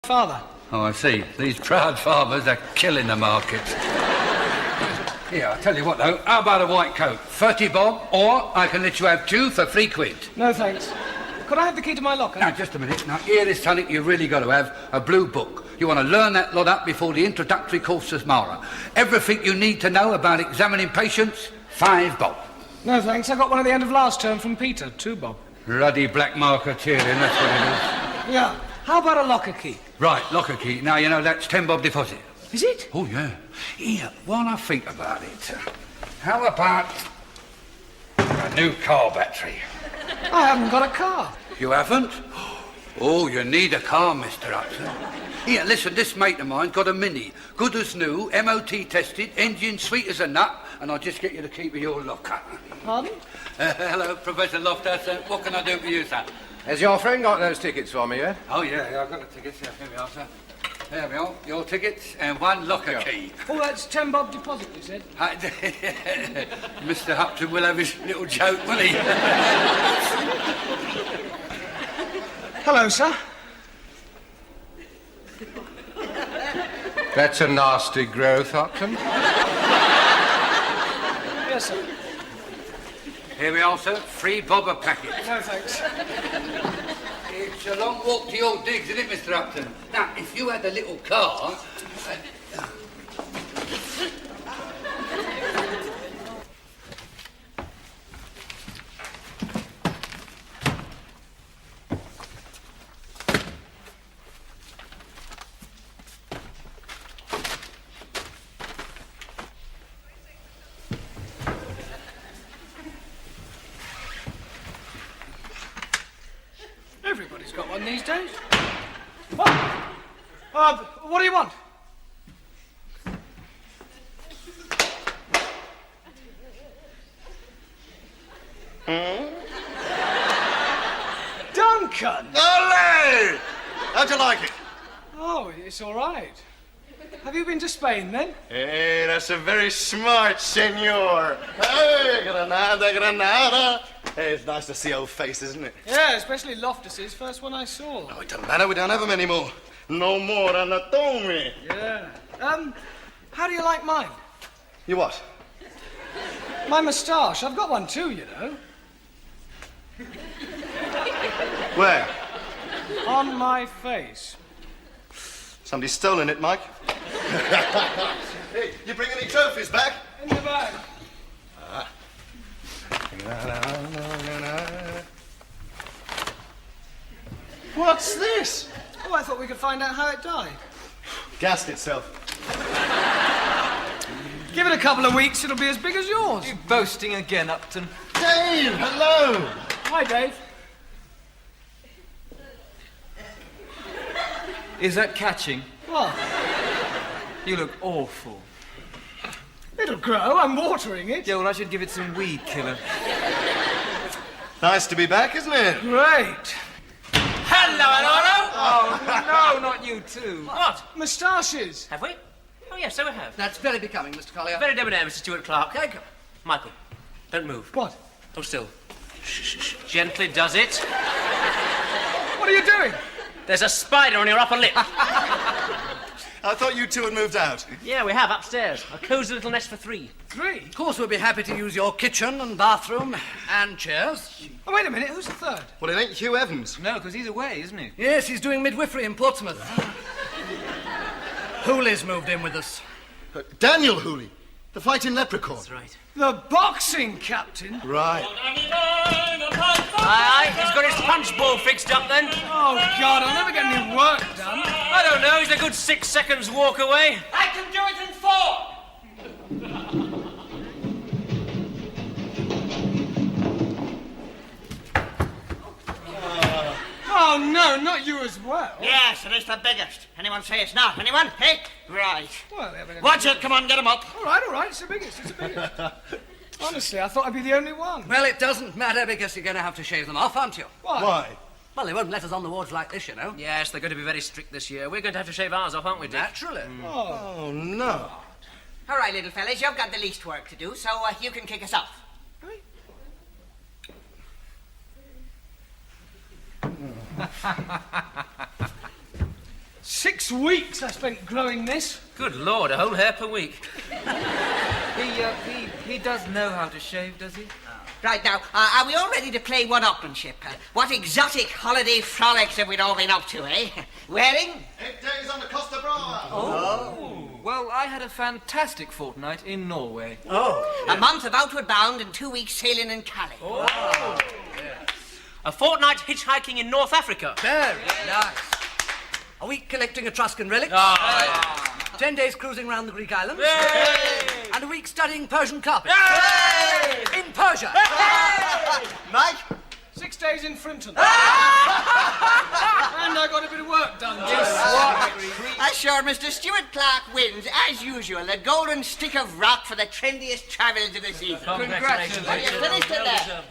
father. Oh, I see. These proud farmers are killing the market. Here, I'll tell you what, though. How about a white coat? 30 bob, or I can let you have 2 for £3. No, thanks. Could I have the key to my locker? Now, just a minute. Now, here is something you've really got to have, a blue book. You want to learn that lot up before the introductory course of Mara. Everything you need to know about examining patients, 5 bob. No, thanks. I got one at the end of last term from Peter, 2 bob. Bloody black marker cheering, that's what it is. Yeah. How about a locker key? Right, locker key. Now, you know, that's 10 bob deposit. Is it? Oh, yeah. Here, while I think about it, how about a new car battery? I haven't got a car. You haven't? Oh, you need a car, Mr. Upton. Here, listen, this mate of mine got a Mini. Good as new, MOT tested, engine sweet as a nut, and I'll just get you the key to your locker. Pardon? Hello, Professor Loftus. What can I do for you, sir? Has your friend got those tickets for me, yeah? Oh, yeah, I've got the tickets. Here we are, sir. There we are, your tickets and 1 locker key. Oh, that's 10 bob deposit, you said? Mr. Upton will have his little joke, won't he? Hello, sir. That's a nasty growth, Upton. Yes, sir. Here we are, sir. 3 bob a packet. No, thanks. It's a long walk to your digs, isn't it, Mr. Upton? Now, if you had a little car... Everybody's got one these days. What? What do you want? Duncan! Ole! How'd you like it? Oh, it's all right. Have you been to Spain, then? Hey, that's a very smart senor. Hey, Granada, Granada. Hey, it's nice to see old faces, isn't it? Yeah, especially Loftus's, first one I saw. Oh, it doesn't matter, we don't have them anymore. No more anatomy. Yeah. How do you like mine? You what? My moustache. I've got one too, you know. Where? On my face. Somebody's stolen it, Mike. Hey, you bring any trophies back? In the bag. What's this? Oh, I thought we could find out how it died. Gassed itself. Give it a couple of weeks, it'll be as big as yours. You boasting again, Upton? Dave, hello. Hi, Dave. Is that catching? What? You look awful. It'll grow. I'm watering it. Yeah, well, I should give it some weed killer. Nice to be back, isn't it? Great. Oh, no, not you too. What? Moustaches. Have we? Oh, yes, so we have. That's very becoming, Mr. Collier. Very debonair, Mr. Stuart Clark. Thank you. Michael, don't move. What? Hold still. Shh. Gently does it. What are you doing? There's a spider on your upper lip. I thought you two had moved out. Yeah, we have, upstairs. A cosy little nest for 3. 3? Of course, we'll be happy to use your kitchen and bathroom and chairs. Oh, wait a minute. Who's the third? Well, it ain't Hugh Evans. No, because he's away, isn't he? Yes, he's doing midwifery in Portsmouth. Hooley's moved in with us. Daniel Hooley, the fighting leprechaun. That's right. The boxing captain? Right. Aye, he's got his punch ball fixed up then. Oh, God, I'll never get any work done. I don't know, he's a good 6 seconds walk away. I can do it in 4. Oh, no, not you as well. Yes, it is the biggest. Anyone say it's not? Anyone? Hey? Right. Well, yeah, but- Watch it. Come on, get him up. All right, it's the biggest, Honestly, I thought I'd be the only one. Well, it doesn't matter because you're going to have to shave them off, aren't you? Why? Why? Well, they won't let us on the wards like this, you know. Yes, they're going to be very strict this year. We're going to have to shave ours off, aren't we, Dick? Naturally. Oh, no. All right, little fellas, you've got the least work to do, so you can kick us off. 6 weeks I spent growing this. Good Lord, a whole hair per week. He does know how to shave, does he? Right now, are we all ready to play one-upmanship? What exotic holiday frolics have we all been up to, eh? Wearing? 8 days on the Costa Brava. Well, I had a fantastic fortnight in Norway. A month of outward bound and 2 weeks sailing in Calais. A fortnight hitchhiking in North Africa. Very nice. A week collecting Etruscan relics. 10 days cruising around the Greek islands. And a week studying Persian carpet. In Persia. Mike? 6 days in Frinton. And I got a bit of work done. Sure, Mr. Stuart Clark wins, as usual, the golden stick of rock for the trendiest travellers of the season. Congratulations. Have you finished it there?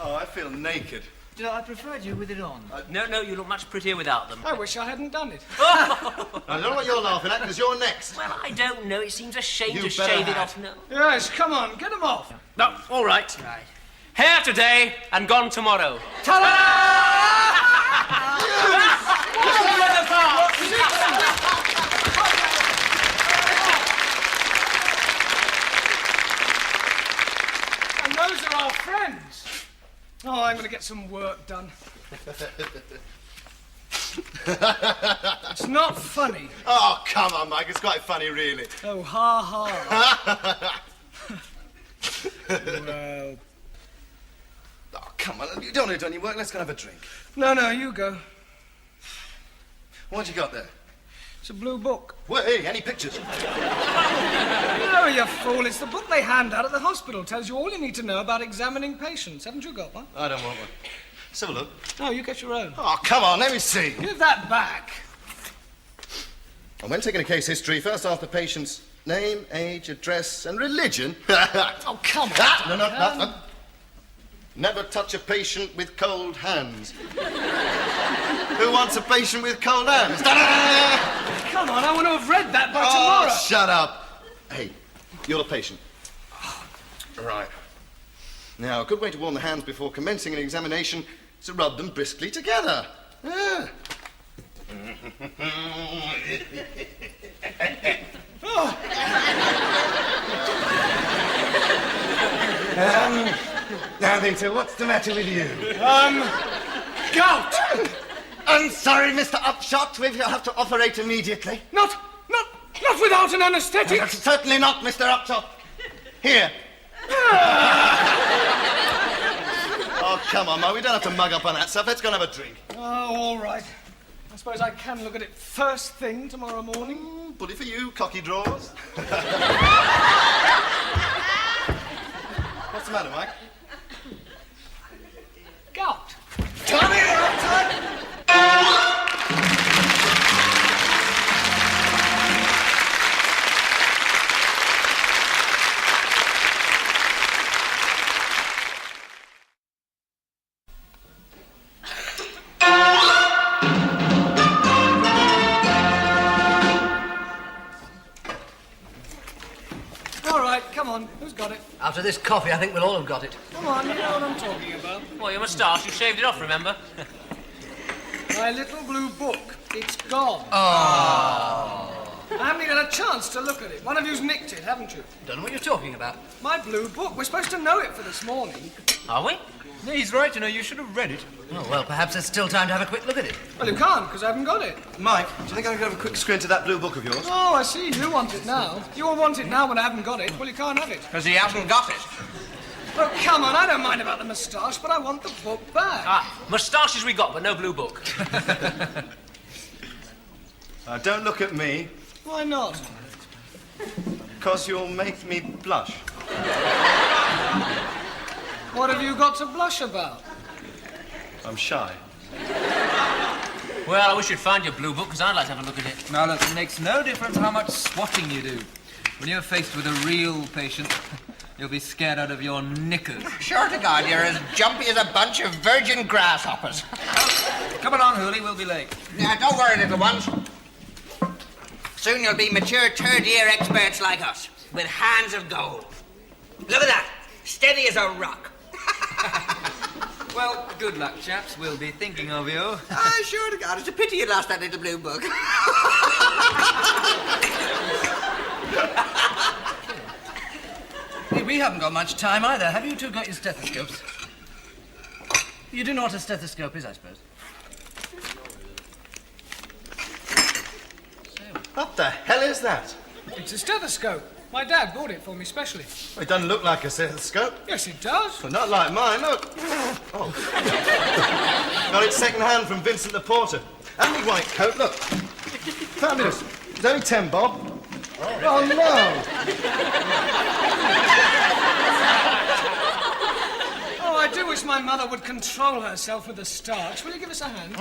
Oh, I feel naked. You know, I preferred you with it on. No, you look much prettier without them. I wish I hadn't done it. I don't know what you're laughing at, because you're next. Well, I don't know. It seems a shame You to better shave it have. off now. Yes, come on, get them off. No, all right. Hair today and gone tomorrow. And those are our friends. Oh, I'm going to get some work done. It's not funny. Oh, come on, Mike. It's quite funny, really. Oh, ha ha. Well, Oh, come on. You don't need to do any work. Let's go and have a drink. no, you go. What you got there? It's a blue book. Well, hey, any pictures? No, you fool. It's the book they hand out at the hospital. Tells you all you need to know about examining patients. Haven't you got one? I don't want one. Let's have a look. No, you get your own. Oh, come on. Let me see. Give that back. And when taking a case history, first ask the patient's name, age, address, and religion. Oh, come on. No. Never touch a patient with cold hands. Who wants a patient with cold hands? Come on, I want to have read that by Oh, tomorrow. shut up. Hey, you're the patient. Right. Now, a good way to warm the hands before commencing an examination is to rub them briskly together. Yeah. Now then, so what's the matter with you? Gout. I'm sorry, Mr. Upshot. We'll have to operate immediately. Not without an anaesthetic. Certainly not, Mr. Upshot. Here. Oh, come on, Mo. We don't have to mug up on that stuff. Let's go and have a drink. Oh, all right. I suppose I can look at it first thing tomorrow morning. Bully for you, cocky drawers. What's the matter, Mike? Gout. Come here, Upshot. All right, come on. Who's got it? After this coffee, I think we'll all have got it. Come on, you know what I'm talking about. Well, your moustache, you shaved it off, remember? My little blue book. It's gone. Oh. I haven't even had a chance to look at it. One of you's nicked it, haven't you? Don't know what you're talking about. My blue book. We're supposed to know it for this morning. Are we? No, he's right, you know, you should have read it. Oh, well, perhaps there's still time to have a quick look at it. Well, you can't, because I haven't got it. Mike, do you think I can have a quick squint at that blue book of yours? Oh, I see. You want it now. You all want it now when I haven't got it. Well, you can't have it. Because he hasn't got it. Well, come on. I don't mind about the moustache, but I want the book back. Moustaches we got, but no blue book. Don't look at me, Why not? because you'll make me blush. What have you got to blush about? I'm shy. Well, I wish you'd find your blue book, because I'd like to have a look at it. Now, look, it makes no difference how much swatting you do. When you're faced with a real patient, you'll be scared out of your knickers. Sure to God, you're as jumpy as a bunch of virgin grasshoppers. Come along, Hooley, we'll be late. Now, don't worry, little ones. Soon you'll be mature third-year experts like us, with hands of gold. Look at that, steady as a rock. Well, good luck, chaps. We'll be thinking of you. I sure to God, it's a pity you lost that little blue book. Hey, we haven't got much time either. Have you two got your stethoscopes? You do know what a stethoscope is, I suppose. What the hell is that? It's a stethoscope. My dad bought it for me specially. It doesn't look like a stethoscope. Yes, it does. Well, not like mine, look. Oh. Got it second hand from Vincent the Porter. And my white coat, look. Fabulous. It's only 10 bob. Oh, no. Oh, I do wish my mother would control herself with the starch. Will you give us a hand?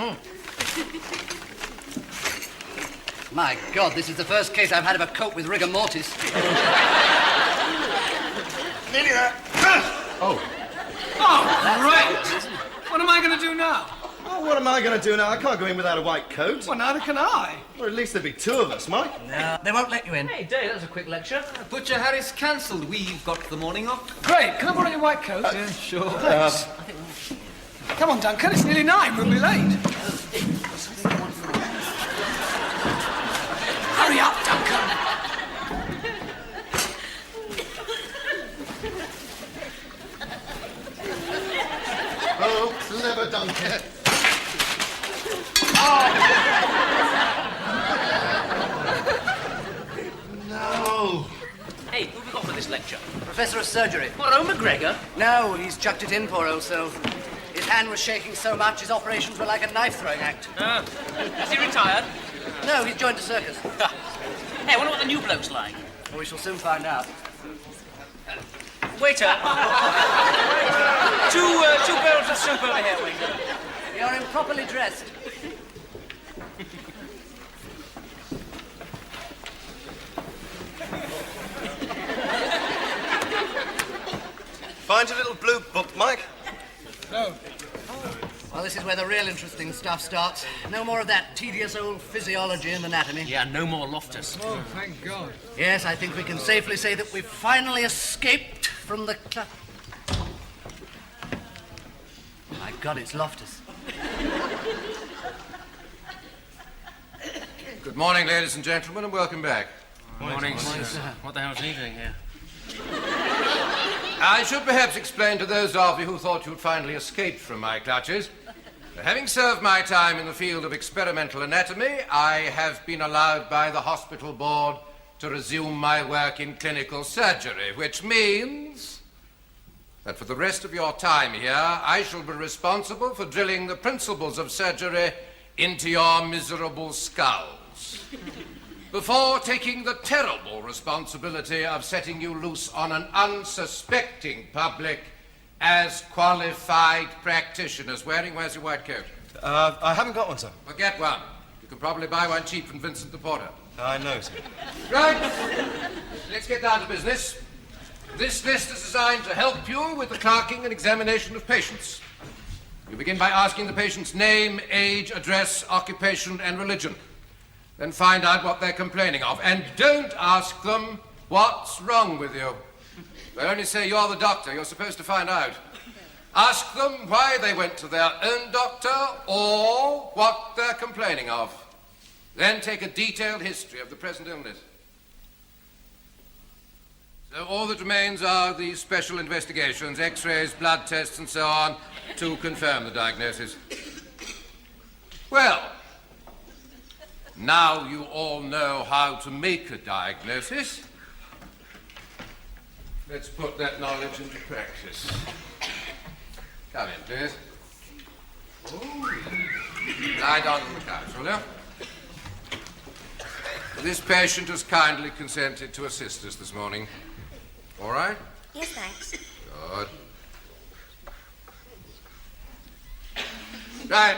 My God, this is the first case I've had of a coat with rigor mortis. Nearly there. Oh, great. What am I going to do now? Oh, what am I going to do now? I can't go in without a white coat. Well, neither can I. Or at least there'd be two of us, Mike. No, they won't let you in. Hey, Dave, that was a quick lecture. Butcher Harris cancelled. We've got the morning off. Great. Can I borrow your white coat? Yeah, sure. Thanks. Come on, Duncan. It's nearly 9. We'll be late. Hurry up, Duncan. Oh, clever Duncan. No. Hey, who have we got for this lecture? Professor of surgery. What, Owen McGregor? No, he's chucked it in, poor old soul. His hand was shaking so much his operations were like a knife-throwing act. Is he retired? No, he's joined a circus. Hey, I wonder what the new bloke's like. We shall soon find out. Waiter. two barrels of soup over here, waiter. You're improperly dressed. Find your little blue book, Mike. No. Well, this is where the real interesting stuff starts. No more of that tedious old physiology and anatomy. Yeah, no more Loftus. Oh, thank God. Yes, I think we can safely say that we've finally escaped from the My God, it's Loftus. Good morning, ladies and gentlemen, and welcome back. Morning, sir. What the hell's he doing here? I should perhaps explain to those of you who thought you'd finally escaped from my clutches. Having served my time in the field of experimental anatomy, I have been allowed by the hospital board to resume my work in clinical surgery, which means that for the rest of your time here, I shall be responsible for drilling the principles of surgery into your miserable skulls, before taking the terrible responsibility of setting you loose on an unsuspecting public as qualified practitioners. Where's your white coat? I haven't got one, sir. Well, get one. You can probably buy one cheap from Vincent the Porter. I know, sir. Right. Let's get down to business. This list is designed to help you with the clerking and examination of patients. You begin by asking the patient's name, age, address, occupation, and religion. Then find out what they're complaining of. And don't ask them what's wrong with you. They only say you're the doctor. You're supposed to find out. Ask them why they went to their own doctor or what they're complaining of. Then take a detailed history of the present illness. So all that remains are these special investigations, x-rays, blood tests, and so on, to confirm the diagnosis. Well, now you all know how to make a diagnosis. Let's put that knowledge into practice. Come in, please. Lie down on the couch, will you? This patient has kindly consented to assist us this morning. All right? Yes, thanks. Good. Right.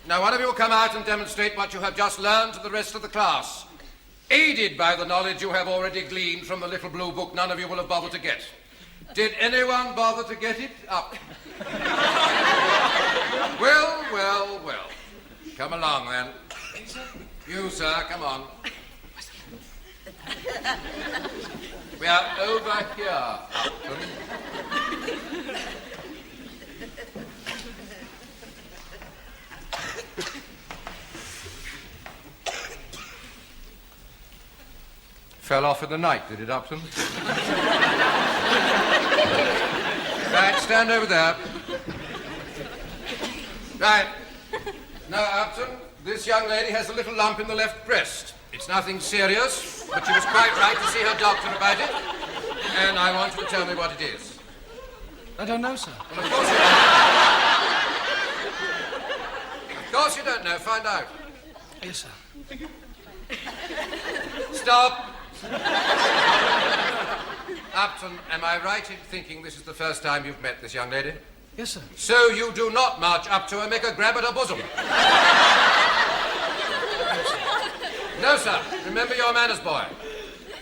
Now, one of you will come out and demonstrate what you have just learned to the rest of the class. Aided by the knowledge you have already gleaned from the little blue book none of you will have bothered to get. Did anyone bother to get it? Up. Well, well, well. Come along, then. You, sir, come on. We are over here, Upton. Fell off in the night, did it, Upton? Right, stand over there. Right. Now, Upton, this young lady has a little lump in the left breast. It's nothing serious, but she was quite right to see her doctor about it. And I want you to tell me what it is. I don't know, sir. Well, of course you don't. Of course you don't know. Find out. Yes, sir. Stop. Upton, am I right in thinking this is the first time you've met this young lady? Yes, sir. So you do not march up to her, make a grab at her bosom? No, sir. Remember your manners, boy.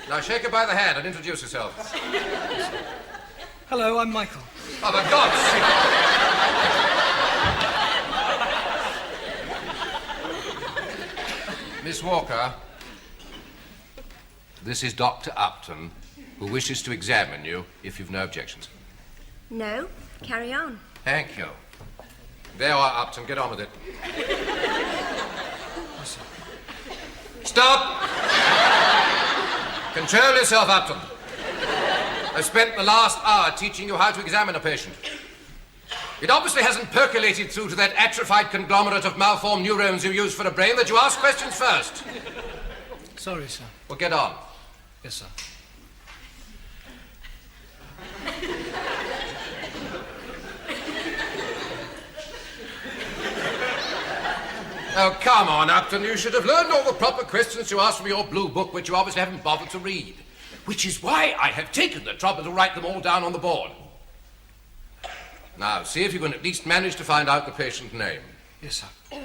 Now shake her by the hand and introduce yourself. Hello, I'm Michael. Oh, for God's sake. Miss Walker, this is Dr. Upton, who wishes to examine you, if you've no objections. No, carry on. Thank you. There you are, Upton. Get on with it. Stop! Control yourself, Upton. I spent the last hour teaching you how to examine a patient. It obviously hasn't percolated through to that atrophied conglomerate of malformed neurons you use for a brain that you ask questions first. Sorry, sir. Well, get on. Yes, sir. Oh, come on, Upton. You should have learned all the proper questions to ask from your blue book, which you obviously haven't bothered to read. Which is why I have taken the trouble to write them all down on the board. Now, see if you can at least manage to find out the patient's name. Yes, sir.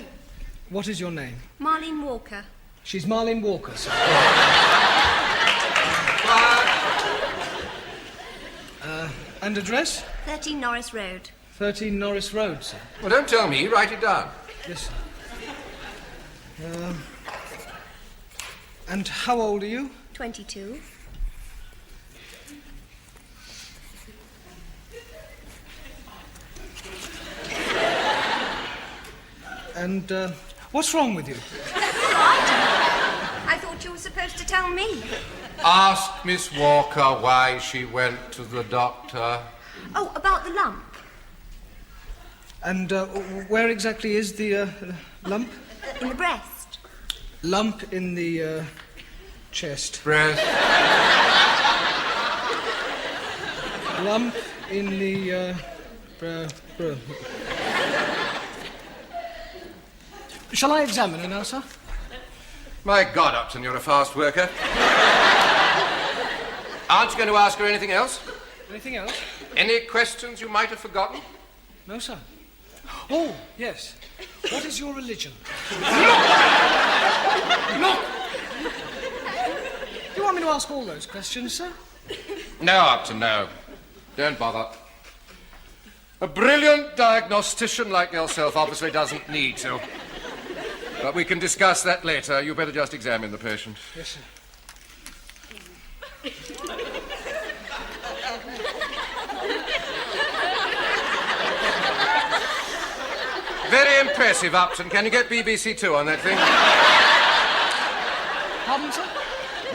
What is your name? Marlene Walker. She's Marlene Walker, sir. And address? 13 Norris Road. 13 Norris Road, sir. Well, don't tell me. Write it down. Yes, sir. And how old are you? 22. And what's wrong with you? I thought you were supposed to tell me. Ask Miss Walker why she went to the doctor. Oh, about the lump. And where exactly is the lump? In the breast. Lump in the chest. Breast. Lump in the Shall I examine her now, sir? My God, Upton, you're a fast worker. Aren't you going to ask her anything else? Anything else? Any questions you might have forgotten? No, sir. Oh, yes. What is your religion? Look! Do you want me to ask all those questions, sir? No, Upton, no. Don't bother. A brilliant diagnostician like yourself obviously doesn't need to. But we can discuss that later. You better just examine the patient. Yes, sir. Very impressive, Upton. Can you get BBC Two on that thing? Pardon, sir?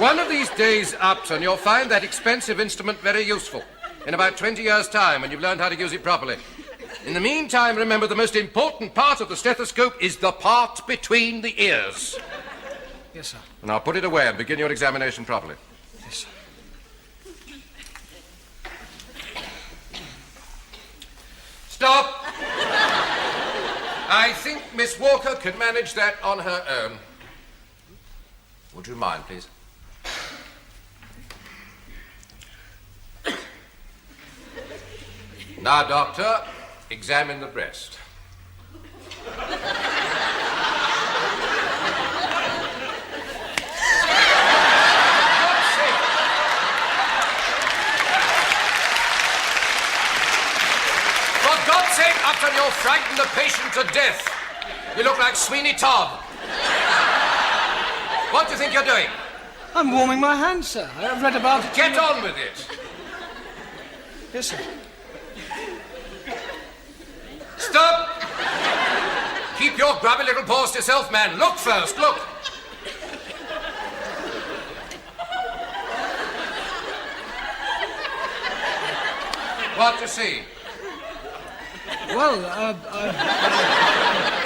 One of these days, Upton, you'll find that expensive instrument very useful. In about 20 years' time, when you've learned how to use it properly. In the meantime, remember, the most important part of the stethoscope is the part between the ears. Yes, sir. Now put it away and begin your examination properly. Yes, sir. Stop! I think Miss Walker can manage that on her own. Would you mind, please? Now, Doctor, examine the breast. For God's sake, Upton, you'll frighten the patient to death. You look like Sweeney Todd. What do you think you're doing? I'm warming my hands, sir. I've read about it. Get on with it. Yes, sir. Stop! Keep your grubby little paws to yourself, man. Look first, look. What do you see? Well,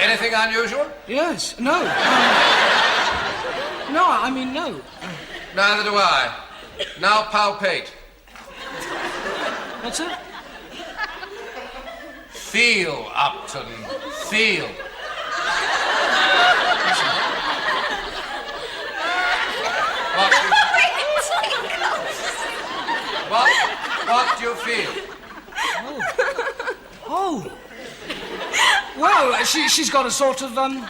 Anything unusual? yes. No. No, I mean, no. Neither do I. Now palpate. What's that? Feel, Upton. Feel. What do you feel? Oh. Well, she's got a sort of, lump.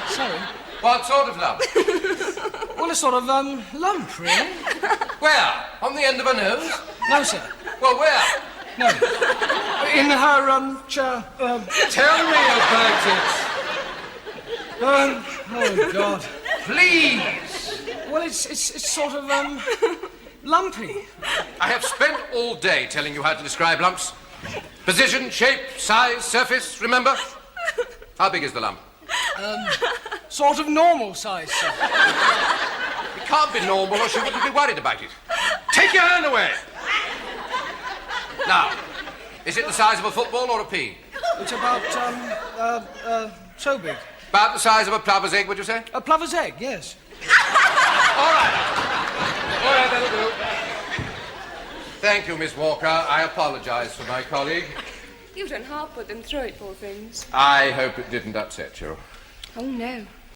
Sorry. What sort of lump? Well, a sort of, lump, really. Where? On the end of her nose? No, sir. Well, where? No. In her, chair. Tell me about it. Oh, God. Please. Well, it's sort of, lumpy. I have spent all day telling you how to describe lumps. Position, shape, size, surface, remember? How big is the lump? Sort of normal size, sir. It can't be normal or she wouldn't be worried about it. Take your hand away. Now, is it the size of a football or a pea? It's about, so big. About the size of a plover's egg, would you say? A plover's egg, yes. All right, that'll do. Thank you, Miss Walker. I apologize for my colleague. You done hard put them through it, poor things. I hope it didn't upset you. Oh, no.